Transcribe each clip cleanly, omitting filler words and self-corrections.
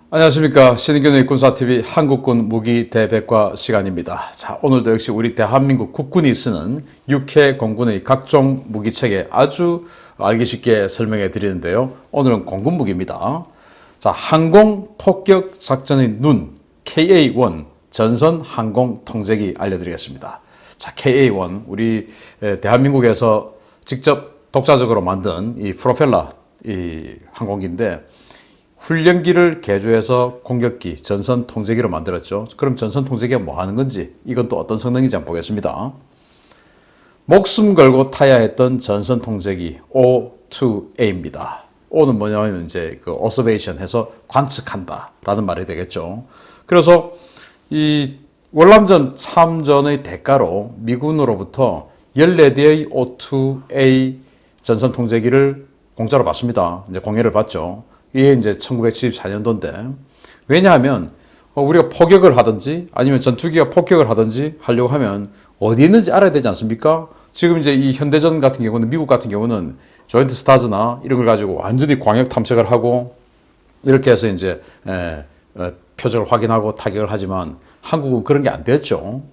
안녕하십니까. 신인균의 군사TV 한국군 무기대백과 시간입니다. 자, 오늘도 역시 우리 대한민국 국군이 쓰는 육해 공군의 각종 무기체계 아주 알기 쉽게 설명해 드리는데요. 오늘은 공군 무기입니다. 자, 항공 폭격 작전의 눈 KA-1 전선 항공 통제기 알려드리겠습니다. 자, KA-1 우리 대한민국에서 직접 독자적으로 만든 이 프로펠러 이 항공기인데 훈련기를 개조해서 공격기, 전선 통제기로 만들었죠. 그럼 전선 통제기가 뭐 하는 건지, 이건 또 어떤 성능인지 한번 보겠습니다. 목숨 걸고 타야 했던 전선 통제기 O2A입니다. O는 뭐냐면 이제 그 observation 해서 관측한다 라는 말이 되겠죠. 그래서 이 월남전 참전의 대가로 미군으로부터 14대의 O2A 전선 통제기를 공짜로 받습니다. 이제 공예를 받죠. 이게 이제 1974년도인데, 왜냐하면 우리가 포격을 하든지 아니면 전투기가 폭격을 하든지 하려고 하면 어디 있는지 알아야 되지 않습니까? 지금 이제 이 현대전 같은 경우는, 미국 같은 경우는 조인트 스타즈나 이런 걸 가지고 완전히 광역 탐색을 하고 이렇게 해서 이제 표적을 확인하고 타격을 하지만 한국은 그런 게 안 됐죠.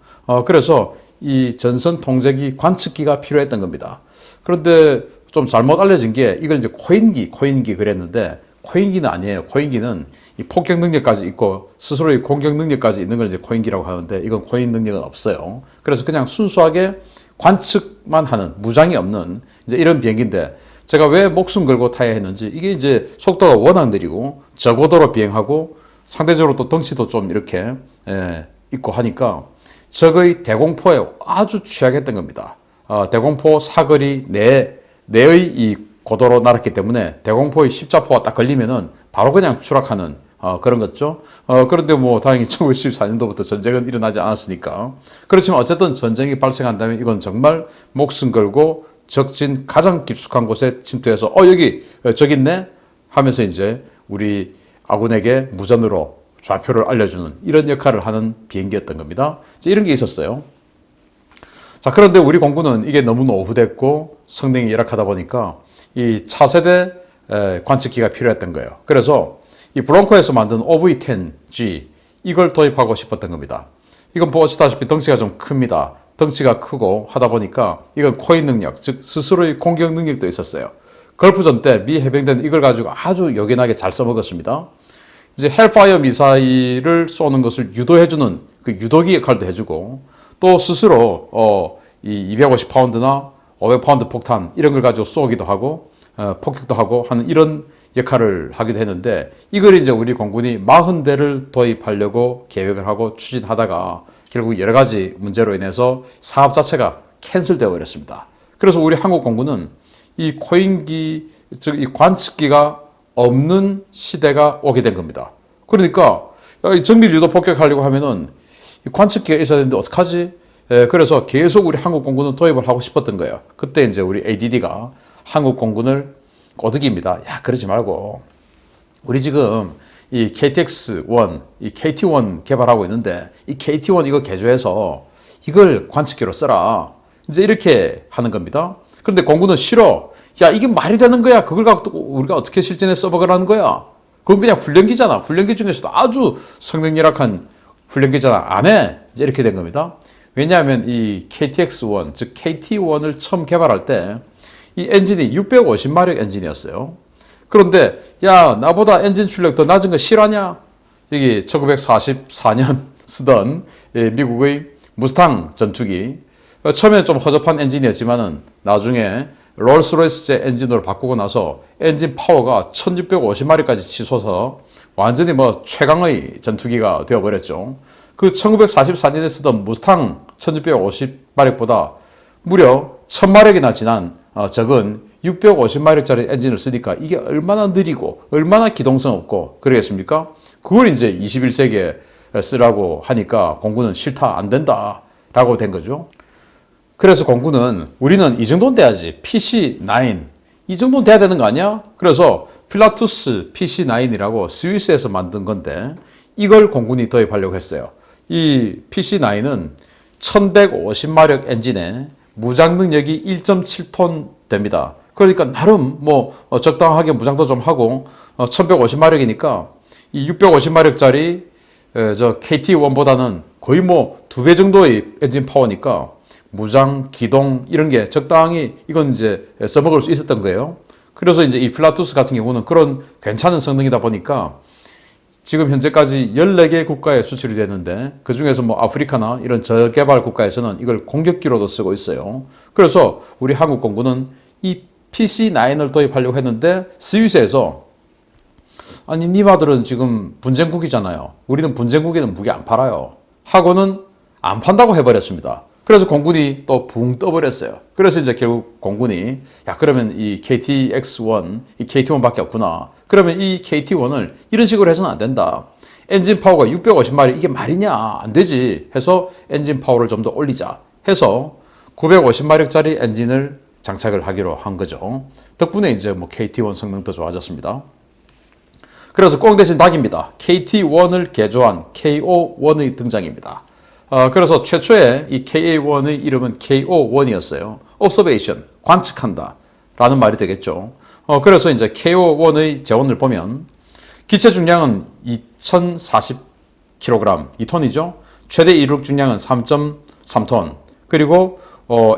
그래서 이 전선 통제기 관측기가 필요했던 겁니다. 그런데 좀 잘못 알려진 게 이걸 이제 코인기 그랬는데, 코인기는 아니에요. 코인기는 이 폭격 능력까지 있고 스스로의 공격 능력까지 있는 걸 이제 코인기라고 하는데, 이건 코인 능력은 없어요. 그래서 그냥 순수하게 관측만 하는, 무장이 없는 이제 이런 비행기인데, 제가 왜 목숨 걸고 타야 했는지, 이게 이제 속도가 워낙 느리고 저고도로 비행하고 상대적으로 또 덩치도 좀 이렇게 있고 하니까 적의 대공포에 아주 취약했던 겁니다. 대공포 사거리 내의 이 고도로 날았기 때문에 대공포의 십자포가 딱 걸리면은 바로 그냥 추락하는 그런 거죠. 그런데 뭐 다행히 1914년도부터 전쟁은 일어나지 않았으니까. 그렇지만 어쨌든 전쟁이 발생한다면 이건 정말 목숨 걸고 적진 가장 깊숙한 곳에 침투해서 저기 있네 하면서 이제 우리 아군에게 무전으로 좌표를 알려주는 이런 역할을 하는 비행기였던 겁니다. 이런 게 있었어요. 자, 그런데 우리 공군은 이게 너무 노후됐고 성능이 열악하다 보니까 이 차세대 관측기가 필요했던 거예요. 그래서 이 브론코에서 만든 OV-10G 이걸 도입하고 싶었던 겁니다. 이건 보시다시피 덩치가 좀 큽니다. 덩치가 크고 하다 보니까 이건 코인 능력, 즉 스스로의 공격 능력도 있었어요. 걸프전 때 미 해병대는 이걸 가지고 아주 요긴하게 잘 써먹었습니다. 이제 헬파이어 미사일을 쏘는 것을 유도해주는 그 유도기 역할도 해주고, 또 스스로 이 250파운드나 500파운드 폭탄 이런 걸 가지고 쏘기도 하고 폭격도 하고 하는 이런 역할을 하기도 했는데, 이걸 이제 우리 공군이 40대를 도입하려고 계획을 하고 추진하다가 결국 여러 가지 문제로 인해서 사업 자체가 캔슬되어 버렸습니다. 그래서 우리 한국 공군은 이 코인기, 즉 이 관측기가 없는 시대가 오게 된 겁니다. 그러니까 정밀 유도 폭격하려고 하면은 이 관측기가 있어야 되는데 어떡하지? 그래서 계속 우리 한국 공군은 도입을 하고 싶었던 거예요. 그때 이제 우리 ADD가 한국 공군을 꼬드깁니다. 야, 그러지 말고 우리 지금 이 KTX-1, 이 KT-1 개발하고 있는데 이 KT-1 이거 개조해서 이걸 관측기로 써라. 이제 이렇게 하는 겁니다. 그런데 공군은 싫어. 야, 이게 말이 되는 거야. 그걸 갖고 우리가 어떻게 실전에 써먹으라는 거야. 그건 그냥 훈련기잖아. 훈련기 중에서도 아주 성능 열악한 훈련기잖아. 안 해. 이제 이렇게 된 겁니다. 왜냐하면 이 KTX-1, 즉 KT-1을 처음 개발할 때 이 엔진이 650마력 엔진이었어요. 그런데 야, 나보다 엔진 출력 더 낮은 거 싫어하냐? 여기 1944년 쓰던 미국의 무스탕 전투기, 처음에는 좀 허접한 엔진이었지만은 나중에 롤스로이스제 엔진으로 바꾸고 나서 엔진 파워가 1650마력까지 치솟아서 완전히 뭐 최강의 전투기가 되어버렸죠. 그 1944년에 쓰던 무스탕 1650마력보다 무려 1000마력이나 지난 적은 650마력짜리 엔진을 쓰니까 이게 얼마나 느리고 얼마나 기동성 없고 그러겠습니까? 그걸 이제 21세기에 쓰라고 하니까 공군은 싫다, 안 된다 라고 된 거죠. 그래서 공군은 우리는 이 정도는 돼야지, PC-9 이 정도는 돼야 되는 거 아니야? 그래서 필라투스 PC-9이라고 스위스에서 만든 건데 이걸 공군이 도입하려고 했어요. 이 PC-9은 1150마력 엔진에 무장 능력이 1.7톤 됩니다. 그러니까 나름 뭐 적당하게 무장도 좀 하고 1150마력이니까 이 650마력짜리 저 KT1보다는 거의 뭐 2배 정도의 엔진 파워니까 무장, 기동 이런 게 적당히 이건 이제 써먹을 수 있었던 거예요. 그래서 이제 이 필라투스 같은 경우는 그런 괜찮은 성능이다 보니까 지금 현재까지 14개 국가에 수출이 됐는데 그 중에서 뭐 아프리카나 이런 저개발 국가에서는 이걸 공격기로도 쓰고 있어요. 그래서 우리 한국 공군은 이 PC9을 도입하려고 했는데 스위스에서 아니 니마들은 지금 분쟁국이잖아요. 우리는 분쟁국에는 무기 안 팔아요. 하고는 안 판다고 해버렸습니다. 그래서 공군이 또 붕 떠버렸어요. 그래서 이제 결국 공군이 야 그러면 이 KTX1, 이 KT1밖에 없구나. 그러면 이 KT1을 이런 식으로 해서는 안 된다. 엔진 파워가 650마력 이게 말이냐 안 되지 해서 엔진 파워를 좀 더 올리자 해서 950마력짜리 엔진을 장착을 하기로 한 거죠. 덕분에 이제 뭐 KT1 성능도 좋아졌습니다. 그래서 꽁 대신 닭입니다. KT1을 개조한 KO1의 등장입니다. 그래서 최초에 이 KA1의 이름은 KO1이었어요. Observation, 관측한다 라는 말이 되겠죠. 그래서 이제 KO1의 재원을 보면 기체 중량은 2040kg, 2톤이죠. 최대 이륙 중량은 3.3톤. 그리고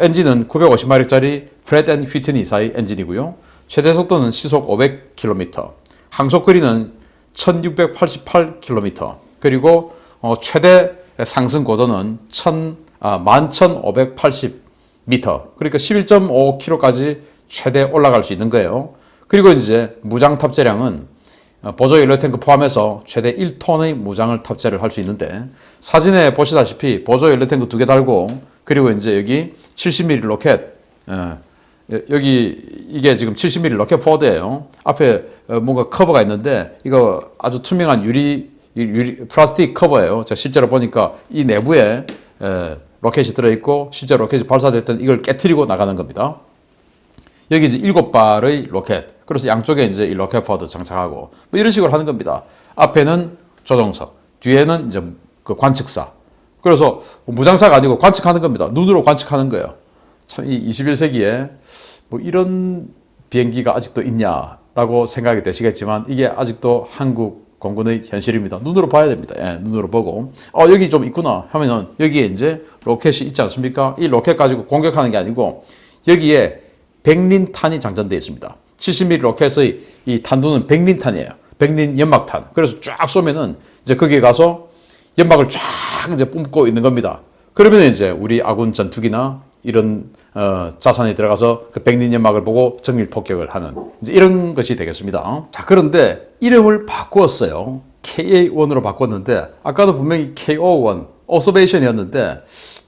엔진은 950마력짜리 프렛 앤 휘트니사의 엔진이고요. 최대 속도는 시속 500km. 항속 거리는 1688km. 그리고 최대 상승 고도는 11,580m. 그러니까 11.5km까지 최대 올라갈 수 있는 거예요. 그리고 이제 무장 탑재량은 보조 연료 탱크 포함해서 최대 1톤의 무장을 탑재를 할 수 있는데 사진에 보시다시피 보조 연료 탱크 2개 달고 그리고 이제 여기 70mm 로켓 여기 이게 지금 70mm 로켓 포드예요. 앞에 뭔가 커버가 있는데 이거 아주 투명한 유리 플라스틱 커버예요. 제가 실제로 보니까 이 내부에 로켓이 들어있고 실제 로켓이 발사될 때는 이걸 깨트리고 나가는 겁니다. 여기 이제 7발의 로켓. 그래서 양쪽에 이제 이 로켓 포드 장착하고 뭐 이런 식으로 하는 겁니다. 앞에는 조종석, 뒤에는 이제 그 관측사. 그래서 무장사가 아니고 관측하는 겁니다. 눈으로 관측하는 거예요. 참 이 21세기에 뭐 이런 비행기가 아직도 있냐라고 생각이 되시겠지만 이게 아직도 한국 공군의 현실입니다. 눈으로 봐야 됩니다. 예, 눈으로 보고 여기 좀 있구나 하면은 여기에 이제 로켓이 있지 않습니까? 이 로켓 가지고 공격하는 게 아니고 여기에 백린탄이 장전되어 있습니다. 70mm 로켓의 이 탄두는 백린탄이에요. 백린 연막탄. 그래서 쫙 쏘면은 이제 거기에 가서 연막을 쫙 이제 뿜고 있는 겁니다. 그러면 이제 우리 아군 전투기나 이런 자산이 들어가서 그 백린 연막을 보고 정밀 폭격을 하는 이제 이런 것이 되겠습니다. 자, 그런데 이름을 바꾸었어요. KA1으로 바꿨는데 아까도 분명히 KO1 Observation이었는데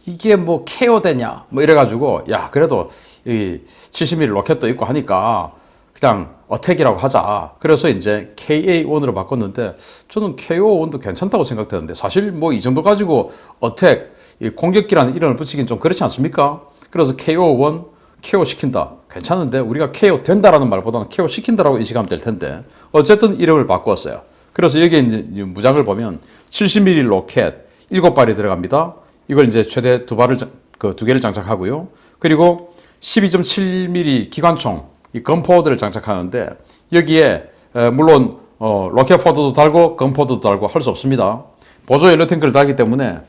이게 뭐 KO 되냐 뭐 이래가지고 야 그래도 이 70mm 로켓도 있고 하니까 그냥 어택이라고 하자. 그래서 이제 KA1으로 바꿨는데 저는 KO1도 괜찮다고 생각되는데 사실 뭐 이 정도 가지고 어택, 공격기라는 이름을 붙이긴 좀 그렇지 않습니까? 그래서 KO1, KO 시킨다. 괜찮은데 우리가 KO 된다라는 말보다는 KO 시킨다라고 인식하면 될 텐데 어쨌든 이름을 바꾸었어요. 그래서 여기에 이제 무장을 보면 70mm 로켓 7발이 들어갑니다. 이걸 이제 최대 2개를 장착하고요. 그리고 12.7mm 기관총, 이 건포드를 장착하는데 여기에 물론 로켓 포드도 달고 건포드도 달고 할 수 없습니다. 보조 연료 탱크를 달기 때문에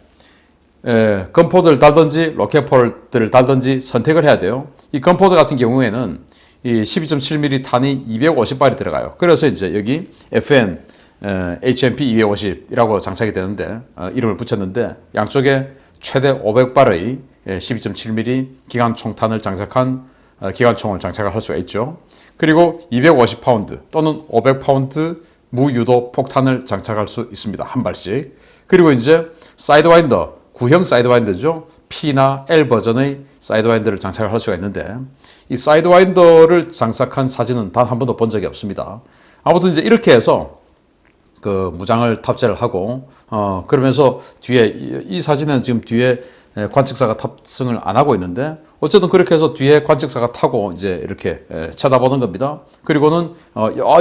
건포드를 달든지 로켓 포드를 달든지 선택을 해야 돼요. 이 건포드 같은 경우에는 이 12.7mm 탄이 250발이 들어가요. 그래서 이제 여기 FN HMP 250이라고 장착이 되는데 이름을 붙였는데 양쪽에 최대 500발의 12.7mm 기관총탄을 장착한 기관총을 장착을 할 수가 있죠. 그리고 250파운드 또는 500파운드 무유도 폭탄을 장착할 수 있습니다. 한 발씩. 그리고 이제 사이드와인더, 구형 사이드와인더죠. P나 L 버전의 사이드와인더를 장착을 할 수가 있는데 이 사이드와인더를 장착한 사진은 단 한 번도 본 적이 없습니다. 아무튼 이제 이렇게 해서 그 무장을 탑재를 하고 그러면서 뒤에 이 사진은 지금 뒤에 관측사가 탑승을 안 하고 있는데 어쨌든 그렇게 해서 뒤에 관측사가 타고 이제 이렇게 쳐다보는 겁니다. 그리고는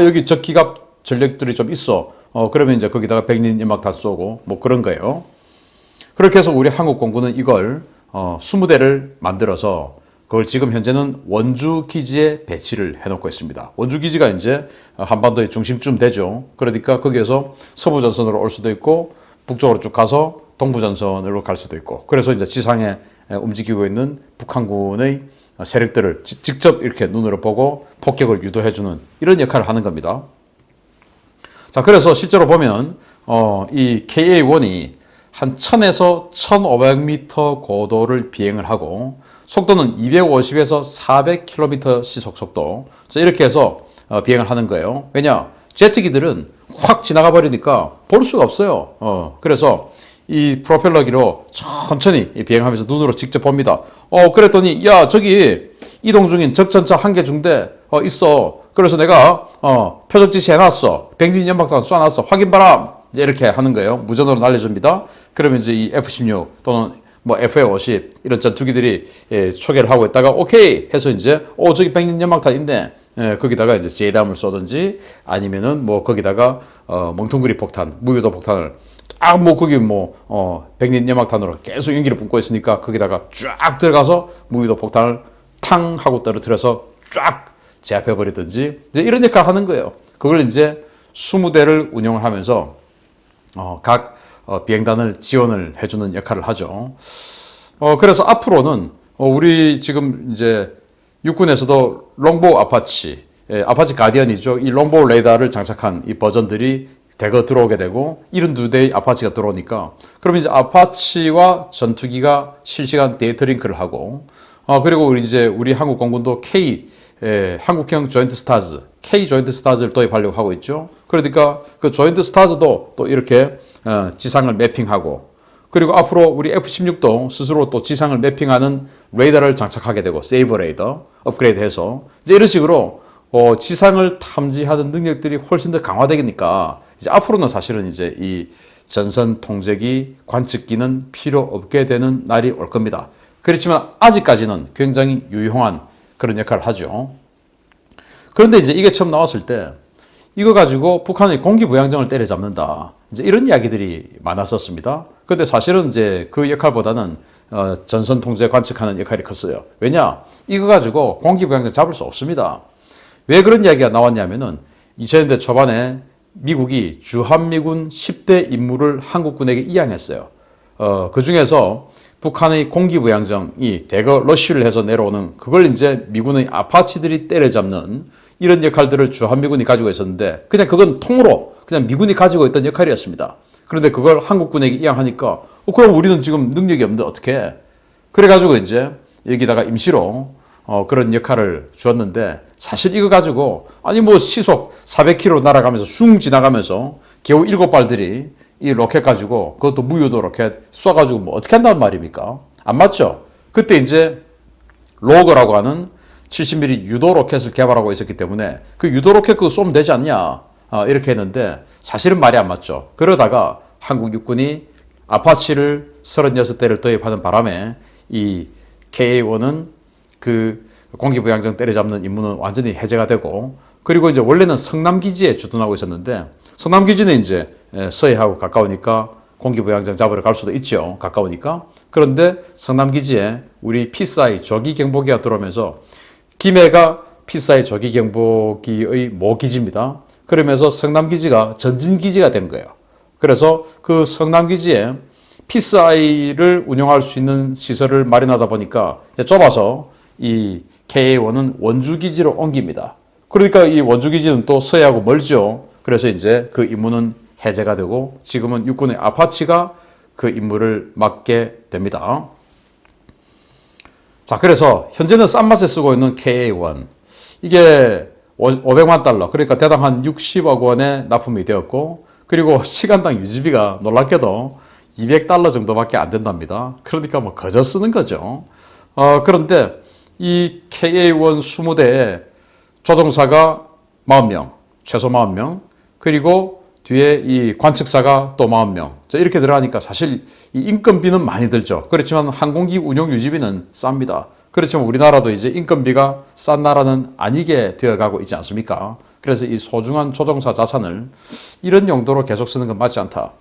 여기 적기갑 전력들이 좀 있어. 그러면 이제 거기다가 백린 연막 다 쏘고 뭐 그런 거예요. 그렇게 해서 우리 한국 공군은 이걸 20대를 만들어서 그걸 지금 현재는 원주 기지에 배치를 해놓고 있습니다. 원주 기지가 이제 한반도의 중심쯤 되죠. 그러니까 거기에서 서부 전선으로 올 수도 있고 북쪽으로 쭉 가서 동부 전선으로 갈 수도 있고, 그래서 이제 지상에 움직이고 있는 북한군의 세력들을 직접 이렇게 눈으로 보고 폭격을 유도해주는 이런 역할을 하는 겁니다. 자, 그래서 실제로 보면 이 KA-1이 한 1000에서 1500m 고도를 비행을 하고 속도는 250에서 400km 시속 속도, 자, 이렇게 해서 비행을 하는 거예요. 왜냐? 제트기들은 확 지나가 버리니까 볼 수가 없어요. 그래서 이 프로펠러기로 천천히 비행하면서 눈으로 직접 봅니다. 그랬더니 야, 저기 이동 중인 적전차 한 개 중대 있어. 그래서 내가 표적 지시해놨어. 백린 연막탄 쏴놨어. 확인 바람. 이제 이렇게 하는 거예요. 무전으로 날려줍니다. 그러면 이제 이 F-16 또는 뭐 FA-50 이런 전투기들이 초계를 하고 있다가 오케이 해서 이제 저기 백린 연막탄 있네. 거기다가 이제 JDAM을 쏘든지 아니면은 뭐 거기다가 멍텅구리 폭탄, 무유도 폭탄을 거기 백린 연막탄으로 계속 연기를 뿜고 있으니까 거기다가 쫙 들어가서 무유도 폭탄을 탕 하고 떨어뜨려서 쫙 제압해버리든지 이제 이런 역할 하는 거예요. 그걸 이제 20대를 운영을 하면서 각 비행단을 지원을 해주는 역할을 하죠. 그래서 앞으로는 우리 지금 이제 육군에서도 롱보우 아파치, 아파치 가디언이죠. 이 롱보우 레이더를 장착한 이 버전들이 대거 들어오게 되고 72대의 아파치가 들어오니까 그러면 이제 아파치와 전투기가 실시간 데이터 링크를 하고 그리고 우리 한국 공군도 한국형 조인트 스타즈, K 조인트 스타즈를 도입하려고 하고 있죠. 그러니까 그 조인트 스타즈도 또 이렇게 지상을 매핑하고 그리고 앞으로 우리 F-16도 스스로 또 지상을 매핑하는 레이더를 장착하게 되고 세이버 레이더 업그레이드해서 이제 이런 식으로 지상을 탐지하는 능력들이 훨씬 더 강화되니까 이제 앞으로는 사실은 이제 이 전선 통제기, 관측기는 필요 없게 되는 날이 올 겁니다. 그렇지만 아직까지는 굉장히 유용한 그런 역할을 하죠. 그런데 이제 이게 처음 나왔을 때 이거 가지고 북한의 공기부양정을 때려잡는다. 이제 이런 이야기들이 많았었습니다. 그런데 사실은 이제 그 역할보다는 전선 통제 관측하는 역할이 컸어요. 왜냐? 이거 가지고 공기부양정 잡을 수 없습니다. 왜 그런 이야기가 나왔냐면은 2000년대 초반에 미국이 주한미군 10대 임무를 한국군에게 이양했어요. 그 중에서 북한의 공기부양정이 대거 러쉬를 해서 내려오는 그걸 이제 미군의 아파치들이 때려잡는 이런 역할들을 주한미군이 가지고 있었는데 그냥 그건 통으로 그냥 미군이 가지고 있던 역할이었습니다. 그런데 그걸 한국군에게 이양하니까 그럼 우리는 지금 능력이 없는데 어떻게 해? 그래가지고 이제 여기다가 임시로 그런 역할을 주었는데 사실 이거 가지고 시속 400km 날아가면서 슝 지나가면서 겨우 7발들이 이 로켓 가지고 그것도 무유도 로켓 쏴가지고 뭐 어떻게 한다는 말입니까? 안 맞죠? 그때 이제 로거라고 하는 70mm 유도 로켓을 개발하고 있었기 때문에 그 유도 로켓 그거 쏘면 되지 않냐 이렇게 했는데 사실은 말이 안 맞죠. 그러다가 한국 육군이 아파치를 36대를 도입하는 바람에 이 KA-1은 그 공기부양정 때려잡는 임무는 완전히 해제가 되고 그리고 이제 원래는 성남기지에 주둔하고 있었는데 성남기지는 이제 서해하고 가까우니까 공기부양정 잡으러 갈 수도 있죠. 가까우니까. 그런데 성남기지에 우리 피사이 조기경보기가 들어오면서 김해가 피사이 조기경보기의 모기지입니다. 그러면서 성남기지가 전진기지가 된 거예요. 그래서 그 성남기지에 피사이를 운영할 수 있는 시설을 마련하다 보니까 좁아서 이 KA-1은 원주기지로 옮깁니다. 그러니까 이 원주기지는 또 서해하고 멀죠. 그래서 이제 그 임무는 해제가 되고 지금은 육군의 아파치가 그 임무를 맡게 됩니다. 자, 그래서 현재는 싼 맛에 쓰고 있는 KA-1 이게 500만 달러 그러니까 대당 한 60억 원에 납품이 되었고 그리고 시간당 유지비가 놀랍게도 200달러 정도밖에 안 된답니다. 그러니까 뭐 거저 쓰는 거죠. 그런데 이 KA-1 20대에 조종사가 40명, 최소 40명, 그리고 뒤에 이 관측사가 또 40명. 이렇게 들어가니까 사실 이 인건비는 많이 들죠. 그렇지만 항공기 운용 유지비는 쌉니다. 그렇지만 우리나라도 이제 인건비가 싼 나라는 아니게 되어가고 있지 않습니까? 그래서 이 소중한 조종사 자산을 이런 용도로 계속 쓰는 건 맞지 않다.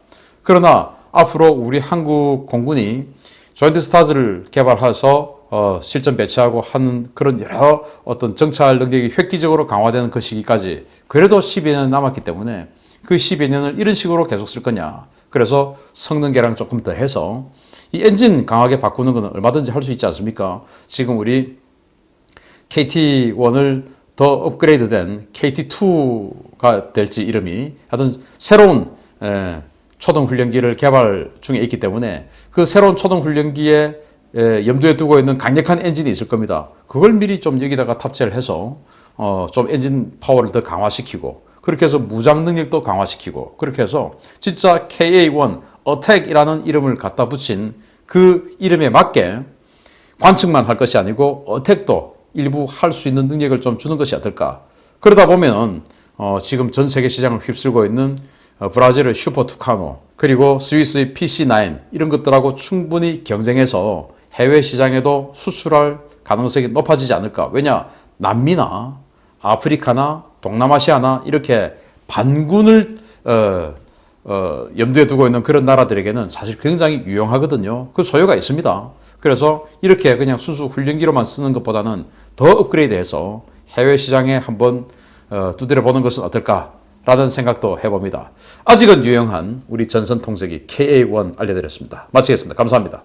그러나 앞으로 우리 한국 공군이 조인트 스타즈를 개발해서 실전 배치하고 하는 그런 여러 어떤 정찰 능력이 획기적으로 강화되는 그 시기까지 그래도 12년 남았기 때문에 그 12년을 이런 식으로 계속 쓸 거냐. 그래서 성능 개량 조금 더 해서 이 엔진 강하게 바꾸는 건 얼마든지 할 수 있지 않습니까? 지금 우리 KT1을 더 업그레이드된 KT2가 될지 이름이 하여튼 새로운 초등훈련기를 개발 중에 있기 때문에 그 새로운 초등훈련기에 염두에 두고 있는 강력한 엔진이 있을 겁니다. 그걸 미리 좀 여기다가 탑재를 해서 좀 엔진 파워를 더 강화시키고 그렇게 해서 무장 능력도 강화시키고 그렇게 해서 진짜 KA1 어택이라는 이름을 갖다 붙인 그 이름에 맞게 관측만 할 것이 아니고 어택도 일부 할 수 있는 능력을 좀 주는 것이 어떨까. 그러다 보면 지금 전 세계 시장을 휩쓸고 있는 브라질의 슈퍼 투카노 그리고 스위스의 PC9 이런 것들하고 충분히 경쟁해서 해외 시장에도 수출할 가능성이 높아지지 않을까. 왜냐 남미나 아프리카나 동남아시아나 이렇게 반군을 염두에 두고 있는 그런 나라들에게는 사실 굉장히 유용하거든요. 그 소요가 있습니다. 그래서 이렇게 그냥 순수 훈련기로만 쓰는 것보다는 더 업그레이드해서 해외 시장에 한번 두드려 보는 것은 어떨까라는 생각도 해봅니다. 아직은 유용한 우리 전선 통제기 KA1 알려드렸습니다. 마치겠습니다. 감사합니다.